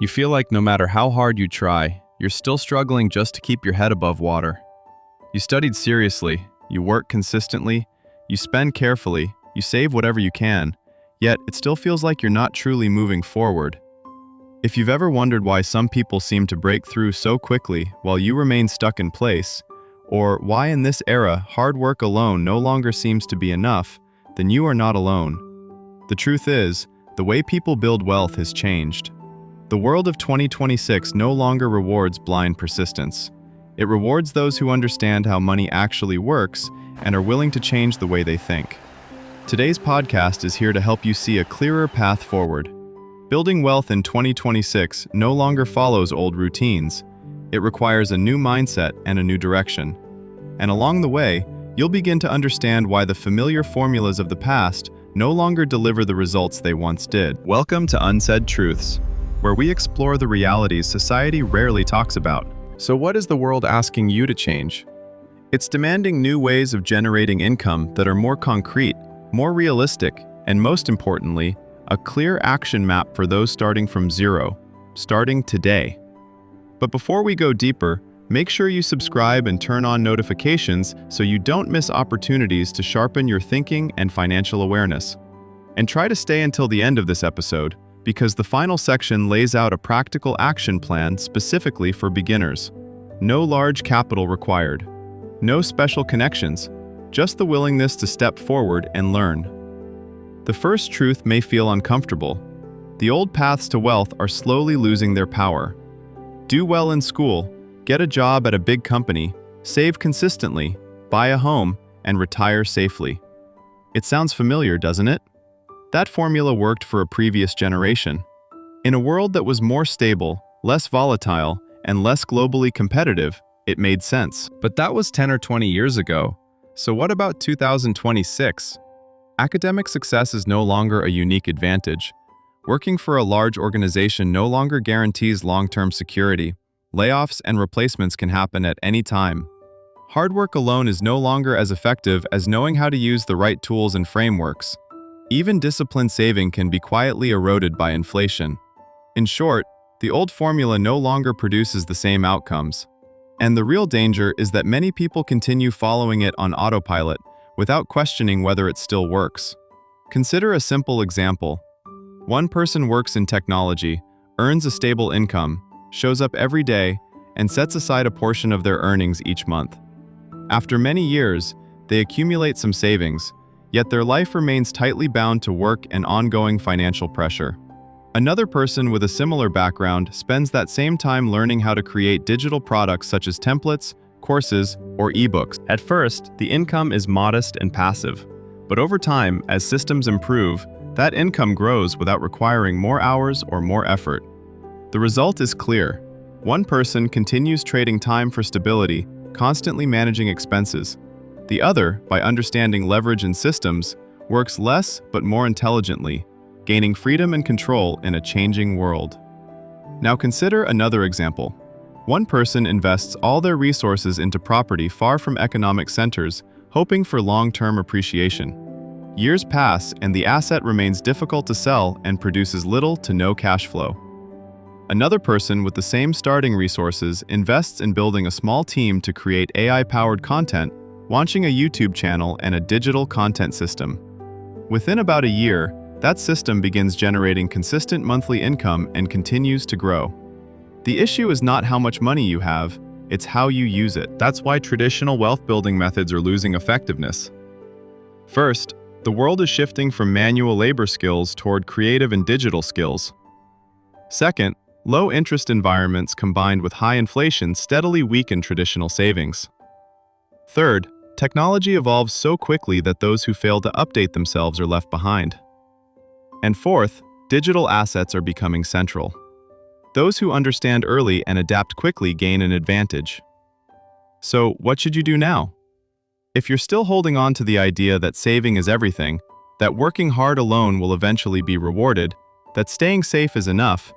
You feel like no matter how hard you try, you're still struggling just to keep your head above water. You studied seriously, you work consistently, you spend carefully, you save whatever you can, yet it still feels like you're not truly moving forward. If you've ever wondered why some people seem to break through so quickly while you remain stuck in place, or why in this era hard work alone no longer seems to be enough, then you are not alone. The truth is, the way people build wealth has changed. The world of 2026 no longer rewards blind persistence. It rewards those who understand how money actually works and are willing to change the way they think. Today's podcast is here to help you see a clearer path forward. Building wealth in 2026 no longer follows old routines. It requires a new mindset and a new direction. And along the way, you'll begin to understand why the familiar formulas of the past no longer deliver the results they once did. Welcome to Unsaid Truths, where we explore the realities society rarely talks about. So what is the world asking you to change? It's demanding new ways of generating income that are more concrete, more realistic, and most importantly, a clear action map for those starting from zero, starting today. But before we go deeper, make sure you subscribe and turn on notifications so you don't miss opportunities to sharpen your thinking and financial awareness. And try to stay until the end of this episode, because the final section lays out a practical action plan specifically for beginners. No large capital required. No special connections, just the willingness to step forward and learn. The first truth may feel uncomfortable. The old paths to wealth are slowly losing their power. Do well in school, get a job at a big company, save consistently, buy a home, and retire safely. It sounds familiar, doesn't it? That formula worked for a previous generation. In a world that was more stable, less volatile, and less globally competitive, it made sense. But that was 10 or 20 years ago. So what about 2026? Academic success is no longer a unique advantage. Working for a large organization no longer guarantees long-term security. Layoffs and replacements can happen at any time. Hard work alone is no longer as effective as knowing how to use the right tools and frameworks. Even disciplined saving can be quietly eroded by inflation. In short, the old formula no longer produces the same outcomes. And the real danger is that many people continue following it on autopilot without questioning whether it still works. Consider a simple example. One person works in technology, earns a stable income, shows up every day, and sets aside a portion of their earnings each month. After many years, they accumulate some savings, yet their life remains tightly bound to work and ongoing financial pressure. Another person with a similar background spends that same time learning how to create digital products such as templates, courses, or ebooks. At first, the income is modest and passive, but over time, as systems improve, that income grows without requiring more hours or more effort. The result is clear. One person continues trading time for stability, constantly managing expenses. The other, by understanding leverage and systems, works less but more intelligently, gaining freedom and control in a changing world. Now consider another example. One person invests all their resources into property far from economic centers, hoping for long-term appreciation. Years pass and the asset remains difficult to sell and produces little to no cash flow. Another person with the same starting resources invests in building a small team to create AI-powered content, launching a YouTube channel and a digital content system. Within about a year, that system begins generating consistent monthly income and continues to grow. The issue is not how much money you have, it's how you use it. That's why traditional wealth-building methods are losing effectiveness. First, the world is shifting from manual labor skills toward creative and digital skills. Second, low-interest environments combined with high inflation steadily weaken traditional savings. Third, technology evolves so quickly that those who fail to update themselves are left behind. And fourth, digital assets are becoming central. Those who understand early and adapt quickly gain an advantage. So, what should you do now? If you're still holding on to the idea that saving is everything, that working hard alone will eventually be rewarded, that staying safe is enough,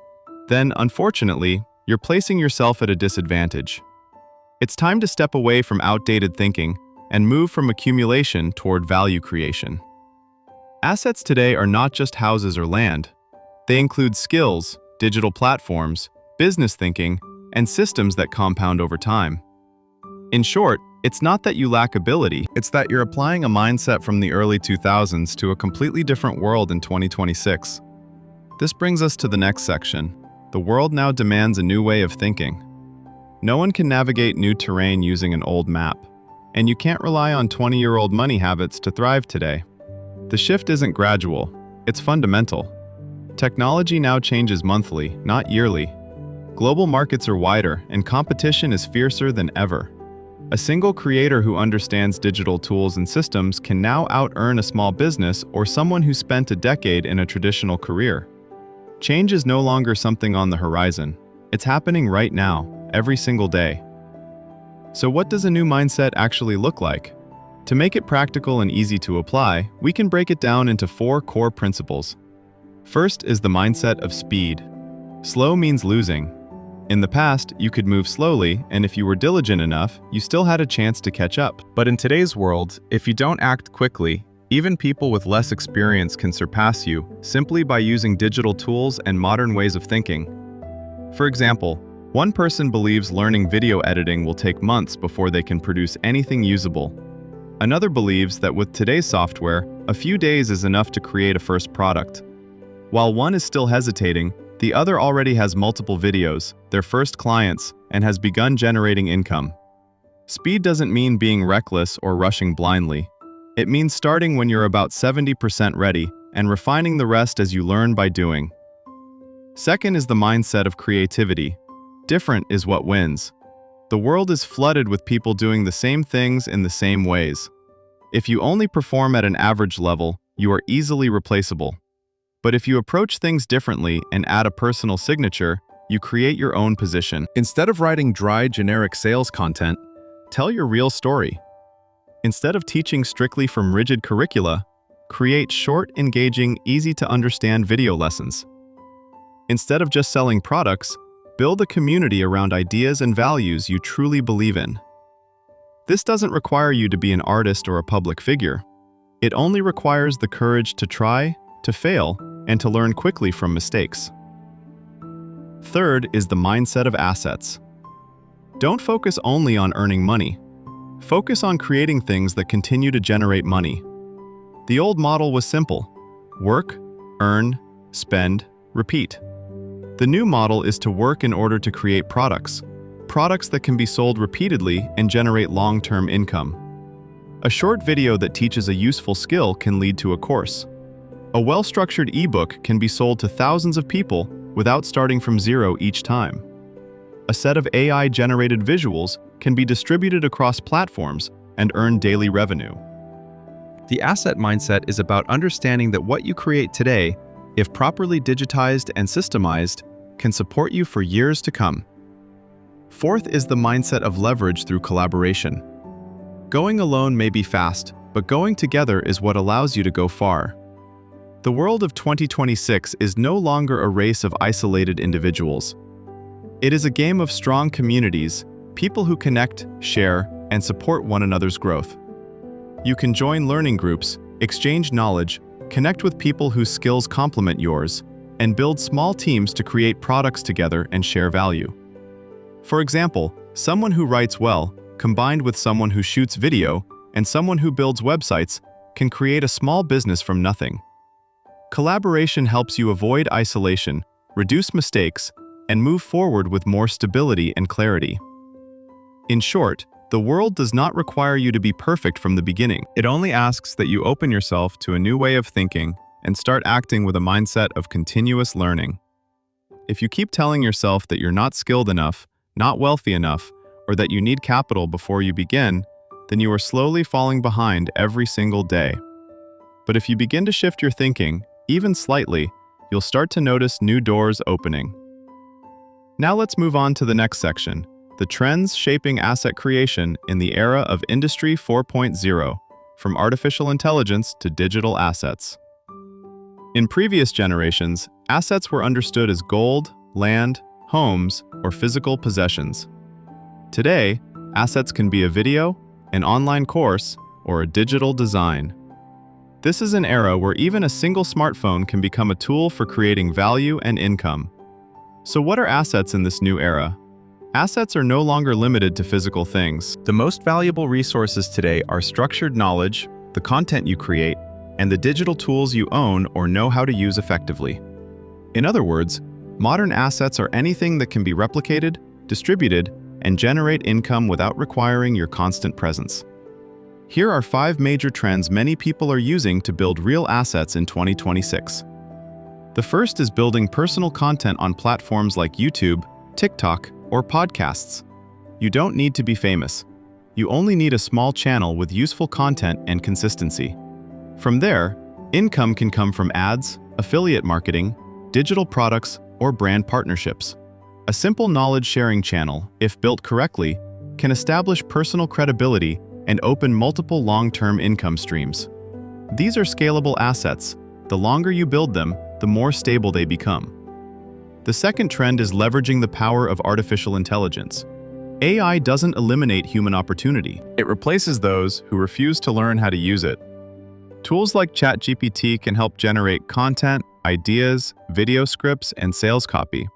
then, unfortunately, you're placing yourself at a disadvantage. It's time to step away from outdated thinking and move from accumulation toward value creation. Assets today are not just houses or land. They include skills, digital platforms, business thinking, and systems that compound over time. In short, it's not that you lack ability, it's that you're applying a mindset from the early 2000s to a completely different world in 2026. This brings us to the next section. The world now demands a new way of thinking. No one can navigate new terrain using an old map, and you can't rely on 20-year-old money habits to thrive today. The shift isn't gradual, it's fundamental. Technology now changes monthly, not yearly. Global markets are wider, and competition is fiercer than ever. A single creator who understands digital tools and systems can now out-earn a small business or someone who spent a decade in a traditional career. Change is no longer something on the horizon. It's happening right now, every single day. So what does a new mindset actually look like? To make it practical and easy to apply, we can break it down into 4 core principles. First is the mindset of speed. Slow means losing. In the past, you could move slowly, and if you were diligent enough, you still had a chance to catch up. But in today's world, if you don't act quickly, even people with less experience can surpass you simply by using digital tools and modern ways of thinking. For example, one person believes learning video editing will take months before they can produce anything usable. Another believes that with today's software, a few days is enough to create a first product. While one is still hesitating, the other already has multiple videos, their first clients, and has begun generating income. Speed doesn't mean being reckless or rushing blindly. It means starting when you're about 70% ready and refining the rest as you learn by doing. Second is the mindset of creativity. Different is what wins. The world is flooded with people doing the same things in the same ways. If you only perform at an average level, you are easily replaceable. But if you approach things differently and add a personal signature, you create your own position. Instead of writing dry, generic sales content, tell your real story. Instead of teaching strictly from rigid curricula, create short, engaging, easy-to-understand video lessons. Instead of just selling products, build a community around ideas and values you truly believe in. This doesn't require you to be an artist or a public figure. It only requires the courage to try, to fail, and to learn quickly from mistakes. Third is the mindset of assets. Don't focus only on earning money. Focus on creating things that continue to generate money. The old model was simple: work, earn, spend, repeat. The new model is to work in order to create products that can be sold repeatedly and generate long-term income. A short video that teaches a useful skill can lead to a course. A well-structured ebook can be sold to thousands of people without starting from zero each time. A set of AI-generated visuals can be distributed across platforms and earn daily revenue. The asset mindset is about understanding that what you create today, if properly digitized and systemized, can support you for years to come. Fourth is the mindset of leverage through collaboration. Going alone may be fast, but going together is what allows you to go far. The world of 2026 is no longer a race of isolated individuals. It is a game of strong communities, people who connect, share, and support one another's growth. You can join learning groups, exchange knowledge, connect with people whose skills complement yours, and build small teams to create products together and share value. For example, someone who writes well, combined with someone who shoots video, and someone who builds websites, can create a small business from nothing. Collaboration helps you avoid isolation, reduce mistakes, and move forward with more stability and clarity. In short, the world does not require you to be perfect from the beginning. It only asks that you open yourself to a new way of thinking and start acting with a mindset of continuous learning. If you keep telling yourself that you're not skilled enough, not wealthy enough, or that you need capital before you begin, then you are slowly falling behind every single day. But if you begin to shift your thinking, even slightly, you'll start to notice new doors opening. Now let's move on to the next section, the trends shaping asset creation in the era of Industry 4.0, from artificial intelligence to digital assets. In previous generations, assets were understood as gold, land, homes, or physical possessions. Today, assets can be a video, an online course, or a digital design. This is an era where even a single smartphone can become a tool for creating value and income. So what are assets in this new era? Assets are no longer limited to physical things. The most valuable resources today are structured knowledge, the content you create, and the digital tools you own or know how to use effectively. In other words, modern assets are anything that can be replicated, distributed, and generate income without requiring your constant presence. Here are 5 major trends many people are using to build real assets in 2026. The first is building personal content on platforms like YouTube, TikTok, or podcasts. You don't need to be famous. You only need a small channel with useful content and consistency. From there, income can come from ads, affiliate marketing, digital products, or brand partnerships. A simple knowledge-sharing channel, if built correctly, can establish personal credibility and open multiple long-term income streams. These are scalable assets. The longer you build them, the more stable they become. The second trend is leveraging the power of artificial intelligence. AI doesn't eliminate human opportunity. It replaces those who refuse to learn how to use it. Tools like ChatGPT can help generate content, ideas, video scripts, and sales copy.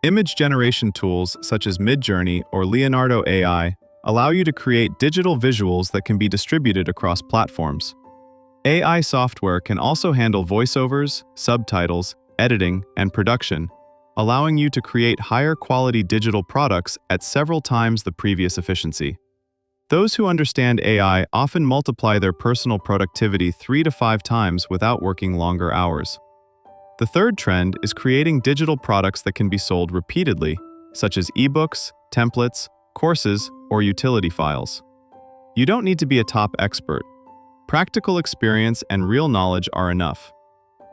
Image generation tools such as Midjourney or Leonardo AI allow you to create digital visuals that can be distributed across platforms. AI software can also handle voiceovers, subtitles, editing, and production, allowing you to create higher quality digital products at several times the previous efficiency. Those who understand AI often multiply their personal productivity 3 to 5 times without working longer hours. The third trend is creating digital products that can be sold repeatedly, such as ebooks, templates, courses, or utility files. You don't need to be a top expert. Practical experience and real knowledge are enough.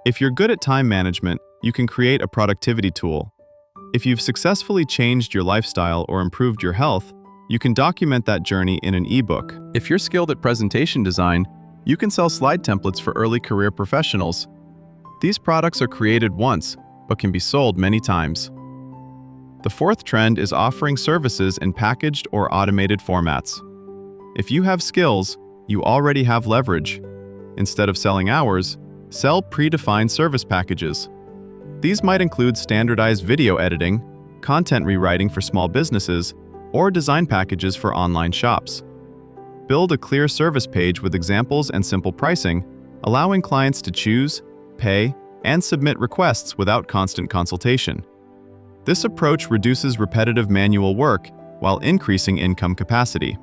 If you're good at time management, you can create a productivity tool. If you've successfully changed your lifestyle or improved your health, you can document that journey in an ebook. If you're skilled at presentation design, you can sell slide templates for early career professionals. These products are created once, but can be sold many times. The fourth trend is offering services in packaged or automated formats. If you have skills, you already have leverage. Instead of selling hours, sell predefined service packages. These might include standardized video editing, content rewriting for small businesses, or design packages for online shops. Build a clear service page with examples and simple pricing, allowing clients to choose, pay, and submit requests without constant consultation. This approach reduces repetitive manual work while increasing income capacity.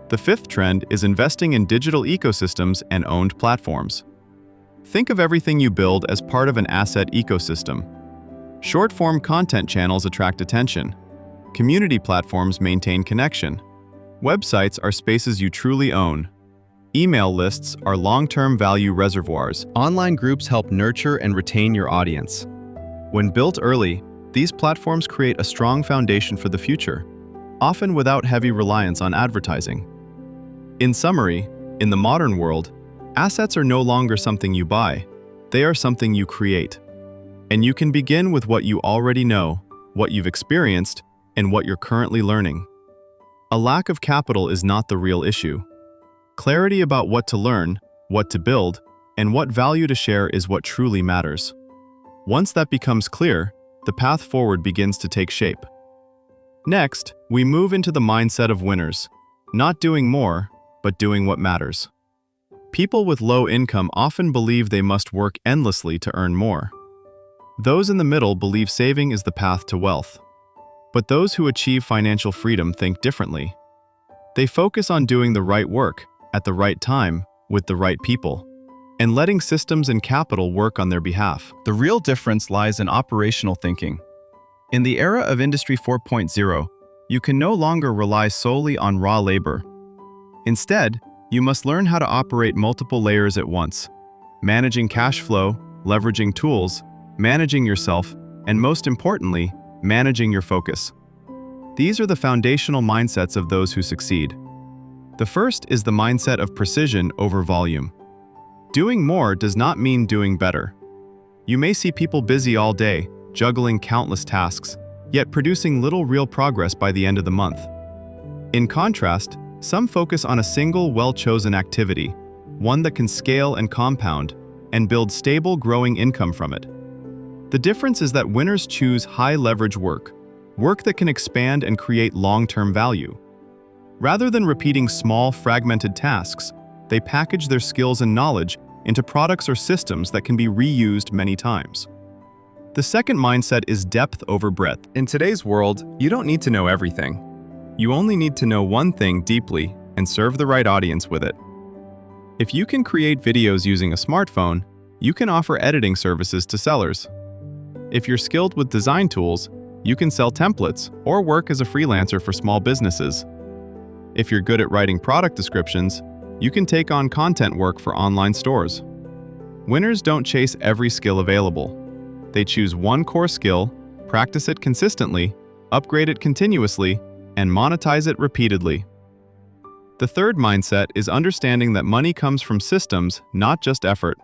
The fifth trend is investing in digital ecosystems and owned platforms. Think of everything you build as part of an asset ecosystem. Short-form content channels attract attention. Community platforms maintain connection. Websites are spaces you truly own. Email lists are long-term value reservoirs. Online groups help nurture and retain your audience. When built early, these platforms create a strong foundation for the future, often without heavy reliance on advertising. In summary, in the modern world, assets are no longer something you buy, they are something you create. And you can begin with what you already know, what you've experienced, and what you're currently learning. A lack of capital is not the real issue. Clarity about what to learn, what to build, and what value to share is what truly matters. Once that becomes clear, the path forward begins to take shape. Next, we move into the mindset of winners, not doing more, but doing what matters. People with low income often believe they must work endlessly to earn more. Those in the middle believe saving is the path to wealth. But those who achieve financial freedom think differently. They focus on doing the right work, at the right time, with the right people, and letting systems and capital work on their behalf. The real difference lies in operational thinking. In the era of Industry 4.0, you can no longer rely solely on raw labor. Instead, you must learn how to operate multiple layers at once, managing cash flow, leveraging tools, managing yourself, and most importantly, managing your focus. These are the foundational mindsets of those who succeed. The first is the mindset of precision over volume. Doing more does not mean doing better. You may see people busy all day, juggling countless tasks, yet producing little real progress by the end of the month. In contrast, some focus on a single well-chosen activity, one that can scale and compound, and build stable growing income from it. The difference is that winners choose high-leverage work that can expand and create long-term value. Rather than repeating small, fragmented tasks, they package their skills and knowledge into products or systems that can be reused many times. The second mindset is depth over breadth. In today's world, you don't need to know everything. You only need to know one thing deeply and serve the right audience with it. If you can create videos using a smartphone, you can offer editing services to sellers. If you're skilled with design tools, you can sell templates or work as a freelancer for small businesses. If you're good at writing product descriptions, you can take on content work for online stores. Winners don't chase every skill available. They choose one core skill, practice it consistently, upgrade it continuously, and monetize it repeatedly. The third mindset is understanding that money comes from systems, not just effort.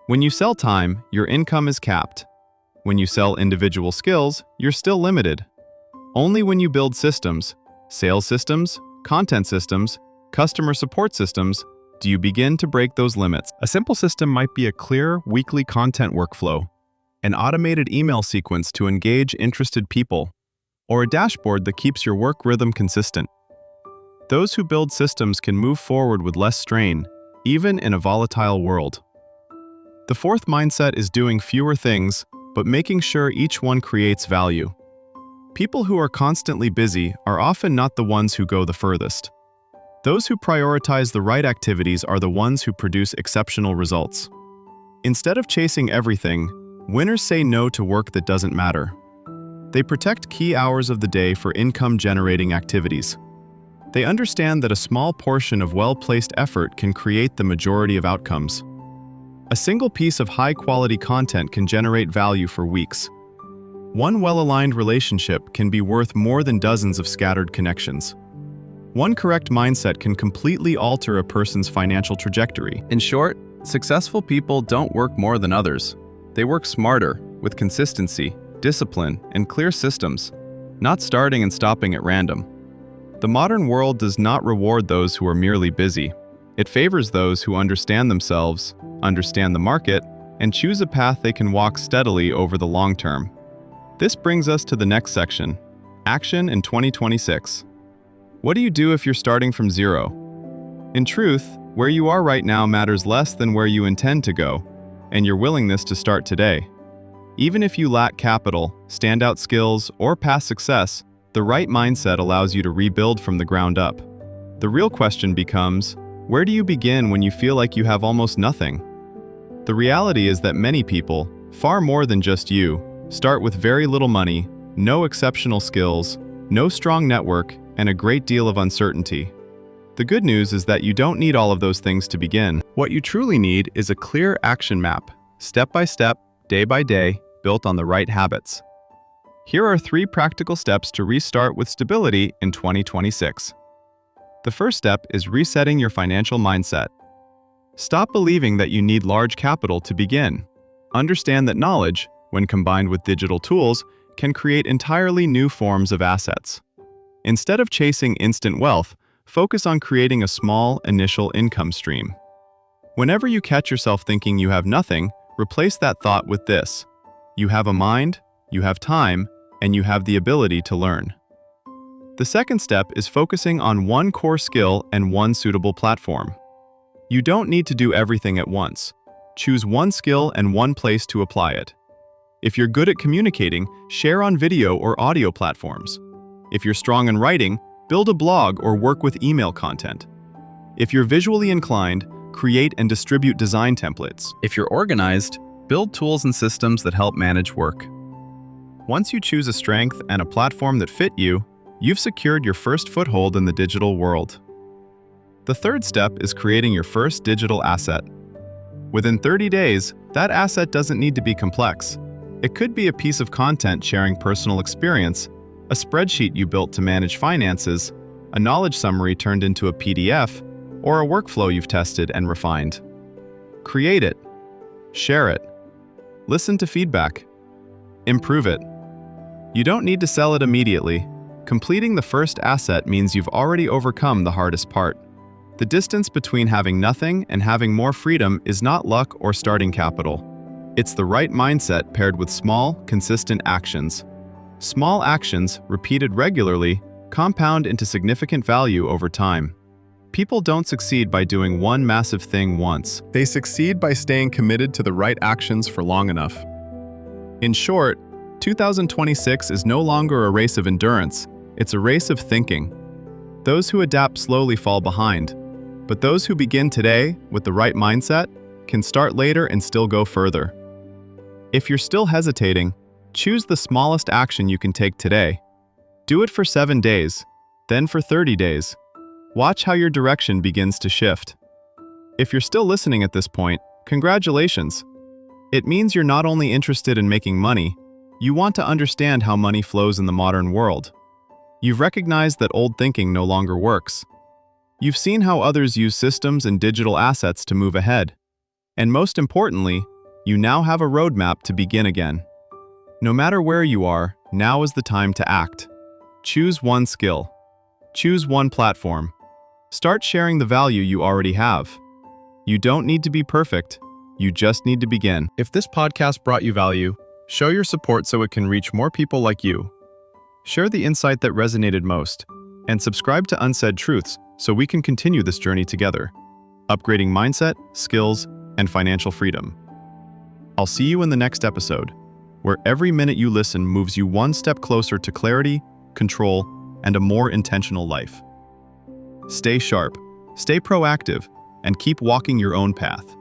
When you sell time, your income is capped. When you sell individual skills, you're still limited. Only when you build systems, sales systems, content systems, customer support systems, do you begin to break those limits. A simple system might be a clear, weekly content workflow, an automated email sequence to engage interested people, or a dashboard that keeps your work rhythm consistent. Those who build systems can move forward with less strain, even in a volatile world. The fourth mindset is doing fewer things, but making sure each one creates value. People who are constantly busy are often not the ones who go the furthest. Those who prioritize the right activities are the ones who produce exceptional results. Instead of chasing everything, winners say no to work that doesn't matter. They protect key hours of the day for income-generating activities. They understand that a small portion of well-placed effort can create the majority of outcomes. A single piece of high-quality content can generate value for weeks. One well-aligned relationship can be worth more than dozens of scattered connections. One correct mindset can completely alter a person's financial trajectory. In short, successful people don't work more than others. They work smarter, with consistency, discipline, and clear systems, not starting and stopping at random. The modern world does not reward those who are merely busy. It favors those who understand themselves, understand the market, and choose a path they can walk steadily over the long term. This brings us to the next section, Action in 2026. What do you do if you're starting from zero? In truth, where you are right now matters less than where you intend to go, and your willingness to start today. Even if you lack capital, standout skills, or past success, the right mindset allows you to rebuild from the ground up. The real question becomes, where do you begin when you feel like you have almost nothing? The reality is that many people, far more than just you, start with very little money, no exceptional skills, no strong network, and a great deal of uncertainty. The good news is that you don't need all of those things to begin. What you truly need is a clear action map, step by step, day by day, built on the right habits. Here are 3 practical steps to restart with stability in 2026. The first step is resetting your financial mindset. Stop believing that you need large capital to begin. Understand that knowledge, when combined with digital tools, can create entirely new forms of assets. Instead of chasing instant wealth, focus on creating a small, initial income stream. Whenever you catch yourself thinking you have nothing, replace that thought with this: you have a mind, you have time, and you have the ability to learn. The second step is focusing on one core skill and one suitable platform. You don't need to do everything at once. Choose one skill and one place to apply it. If you're good at communicating, share on video or audio platforms. If you're strong in writing, build a blog or work with email content. If you're visually inclined, create and distribute design templates. If you're organized, build tools and systems that help manage work. Once you choose a strength and a platform that fit you, you've secured your first foothold in the digital world. The third step is creating your first digital asset. Within 30 days, that asset doesn't need to be complex. It could be a piece of content sharing personal experience, a spreadsheet you built to manage finances, a knowledge summary turned into a PDF, or a workflow you've tested and refined. Create it. Share it. Listen to feedback. Improve it. You don't need to sell it immediately. Completing the first asset means you've already overcome the hardest part. The distance between having nothing and having more freedom is not luck or starting capital. It's the right mindset paired with small, consistent actions. Small actions, repeated regularly, compound into significant value over time. People don't succeed by doing one massive thing once. They succeed by staying committed to the right actions for long enough. In short, 2026 is no longer a race of endurance, it's a race of thinking. Those who adapt slowly fall behind, but those who begin today with the right mindset can start later and still go further. If you're still hesitating, choose the smallest action you can take today. Do it for 7 days, then for 30 days. Watch how your direction begins to shift. If you're still listening at this point, congratulations. It means you're not only interested in making money, you want to understand how money flows in the modern world. You've recognized that old thinking no longer works. You've seen how others use systems and digital assets to move ahead. And most importantly, you now have a roadmap to begin again. No matter where you are, now is the time to act. Choose one skill. Choose one platform. Start sharing the value you already have. You don't need to be perfect. You just need to begin. If this podcast brought you value, show your support so it can reach more people like you. Share the insight that resonated most, and subscribe to Unsaid Truths so we can continue this journey together, upgrading mindset, skills, and financial freedom. I'll see you in the next episode, where every minute you listen moves you one step closer to clarity, control, and a more intentional life. Stay sharp, stay proactive, and keep walking your own path.